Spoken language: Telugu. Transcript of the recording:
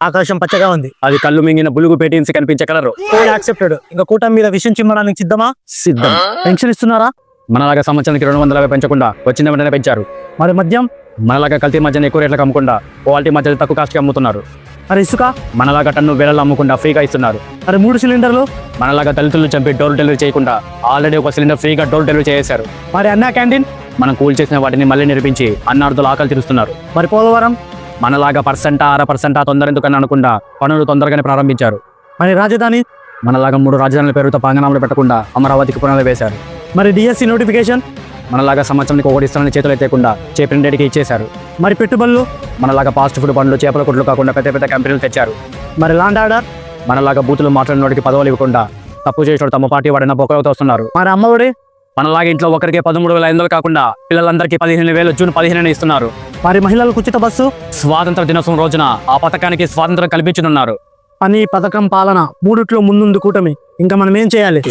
ఆకాశం పచ్చగా ఉంది. అది కళ్ళు మింగిన బులుగు పేటీన్స్ కనిపించే కలరు. యాక్సెప్టెడ్. ఇంకా కూటమి మీద విషయం చిమ్మడానికి సిద్ధమా? సిద్ధం. పెన్షన్ ఇస్తున్నారా? మనలాగా సంవత్సరానికి 250 పెంచకుండా వచ్చిన వెంటనే పెంచారు. మరి మద్యం? మనలాగా కల్తీ మధ్యన ఎక్కువ రేట్లకు అమ్ముకుండా క్వాలిటీ మధ్య తక్కువ కాస్ట్కి అమ్ముతున్నారు. మరి ఇసుక? మనలాగా టన్ను వేలల్లో అమ్ముకుండా ఫ్రీగా ఇస్తున్నారు. మరి 3 సిలిండర్లు? మనలాగా దళితులను చంపి డోర్ డెలివరీ చేయకుండా ఆల్రెడీ ఒక సిలిండర్ ఫ్రీగా డోర్ డెలివరీ చేశారు. మరి అన్నా క్యాంటీన్? మనం కూల్ చేసిన వాటిని మళ్ళీ నిర్మించి అన్నార్థులు ఆకలి తీరుస్తున్నారు. మరి పోలవరం? మనలాగా 1% తొందర ఎందుకని అనకుండా పనులు తొందరగానే ప్రారంభించారు. మరి రాజధాని? మనలాగా 3 రాజధానుల పేరుతో పంగనామాలు పెట్టకుండా అమరావతికి పునాది వేశారు. మరి డిఎస్సి నోటిఫికేషన్? మనలాగా సంవత్సరానికి ఒకటి ఇస్తానని చేతులు ఎత్తేయకుండా చెప్పిన డేట్కి ఇచ్చేశారు. మరి పెట్టుబడులు? మనలాగా ఫాస్ట్ ఫుడ్ బండ్లు చేపల కొట్లు కాకుండా పెద్ద పెద్ద కంపెనీలు తెచ్చారు. మరి లాండ్ ఆర్డర్? మనలాగా బూతులు మాట్లాడిన వాడికి పదవులు ఇవ్వకుండా తప్పు చేసిన తమ పార్టీ వాడిన బొక్కలతో వస్తున్నారు. మరి అమ్మఒడి? మనలాగా ఇంట్లో ఒకరికి 13,500 కాకుండా పిల్లలందరికీ 15,000 జూన్ 15 ఇస్తున్నారు. మరి మహిళలకు ఉచిత బస్సు? స్వాతంత్ర దినోత్సవం రోజున ఆ పథకానికి స్వాతంత్రం కల్పించనున్నారు. పని, పథకం, పాలన మూడిట్లో ముందుంది కూటమి. ఇంకా మనం ఏం చేయాలి?